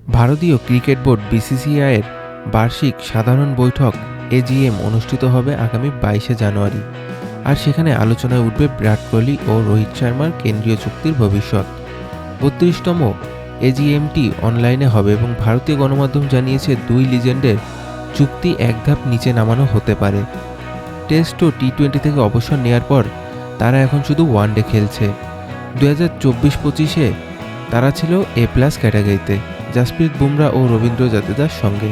ভারতীয় cricket board বিসিসিআইয়ের বার্ষিক সাধারণ বৈঠক এজিএম অনুষ্ঠিত হবে আগামী 22শে জানুয়ারি। আর সেখানে আলোচনায় উঠবে বিরাট কোহলি ও রোহিত শর্মার কেন্দ্রীয় চুক্তির ভবিষ্যৎ। 32তম এজিএমটি অনলাইনে হবে এবং ভারতীয় গণমাধ্যম জানিয়েছে দুই লিজেন্ডের চুক্তি এক ধাপ নিচে নামানো হতে পারে। টেস্ট ও টি-20 থেকে অবসর নেওয়ার পর তারা এখন শুধু ওয়ানডে খেলছে। 2024-25-এ তারা ছিল A+ ক্যাটাগরিতে জাসপ্রীত বুমরা ও রবীন্দ্র জাদেজার সঙ্গে।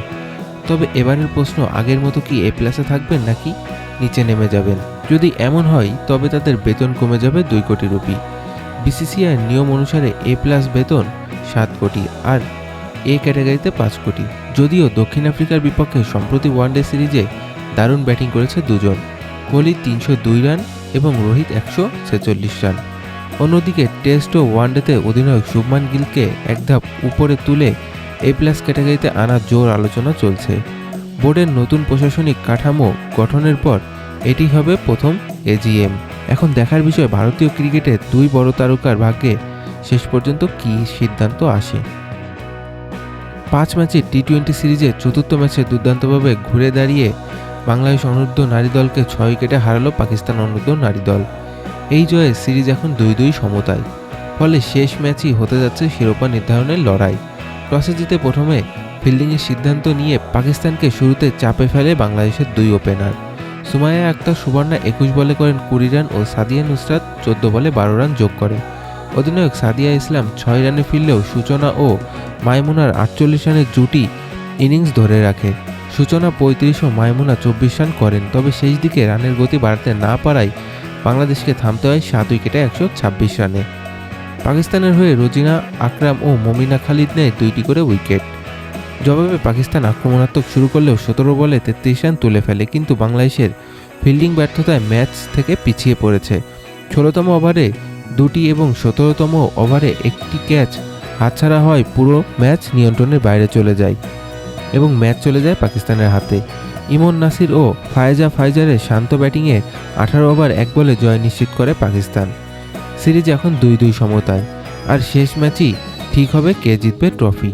তবে এবারের প্রশ্ন, আগের মতো কি A+ থাকবেন নাকি নিচে নেমে যাবেন? যদি এমন হয় তবে তাদের বেতন কমে যাবে 2 কোটি রুপি। বিসিসিআইয়ের নিয়ম অনুসারে A+ বেতন 7 কোটি আর এ ক্যাটাগরিতে 5 কোটি। যদিও দক্ষিণ আফ্রিকার বিপক্ষে সম্প্রতি ওয়ানডে সিরিজে দারুণ ব্যাটিং করেছে দুজন, কোহলি 302 রান এবং রোহিত 146 রান। অন্যদিকে টেস্ট ও ওয়ানডেতে অধিনায়ক শুভমান গিলকে এক ধাপ উপরে তুলে A+ ক্যাটাগরিতে আনার জোর আলোচনা চলছে। বোর্ডের নতুন প্রশাসনিক কাঠামো গঠনের পর এটি হবে প্রথম এজিএম। এখন দেখার বিষয় ভারতীয় ক্রিকেটের দুই বড় তারকার ভাগ্যে শেষ পর্যন্ত কী সিদ্ধান্ত আসে। 5 ম্যাচের টি-20 সিরিজে চতুর্থ ম্যাচে দুর্দান্তভাবে ঘুরে দাঁড়িয়ে বাংলাদেশ অনূর্ধ্ব নারী দলকে 6 উইকেটে হারালো পাকিস্তান অনূর্ধ্ব নারী দল। এই জয়ে সিরিজ এখন 2-2 সমতায়। ফলে শেষ ম্যাচই হতে যাচ্ছে শিরোপা নির্ধারণের লড়াই। টসে জিতে প্রথমে ফিল্ডিংয়ের সিদ্ধান্ত নিয়ে পাকিস্তানকে শুরুতে চাপে ফেলে বাংলাদেশের দুই ওপেনার। সুমাইয়া আক্তার সুবর্ণা 21 বলে করেন 20 রান ও সাদিয়া নুসরাত 14 বলে 12 রান যোগ করে। অধিনায়ক সাদিয়া ইসলাম 6 রানে ফিরলেও সূচনা ও মাইমুনার 48 রানের জুটি ইনিংস ধরে রাখে। সূচনা 35 ও মাইমুনা 24 রান করেন, তবে শেষ দিকে রানের গতি বাড়াতে না পারায় বাংলাদেশকে থামতে হয় 7 উইকেটে 126 রানে। পাকিস্তানের হয়ে রোজিনা আকরাম ও মমিনা খালিদ নেয় 2টি করে উইকেট। জবাবে পাকিস্তান আক্রমণাত্মক শুরু করলেও 17 বলে 33 রান তুলে ফেলে, কিন্তু বাংলাদেশের ফিল্ডিং ব্যর্থতায় ম্যাচ থেকে পিছিয়ে পড়েছে। 16তম ওভারে 2টি এবং 17তম ওভারে 1টি ক্যাচ হাতছাড়া হয়, পুরো ম্যাচ নিয়ন্ত্রণের বাইরে চলে যায় এবং ম্যাচ চলে যায় পাকিস্তানের হাতে। ইমন নাসির ও ফাইজারের শান্ত ব্যাটিংয়ে 18 ওভার 1 বলে জয় নিশ্চিত করে পাকিস্তান। সিরিজ এখন 2-2 সমতায়, আর শেষ ম্যাচই ঠিক হবে কে জিতবে ট্রফি।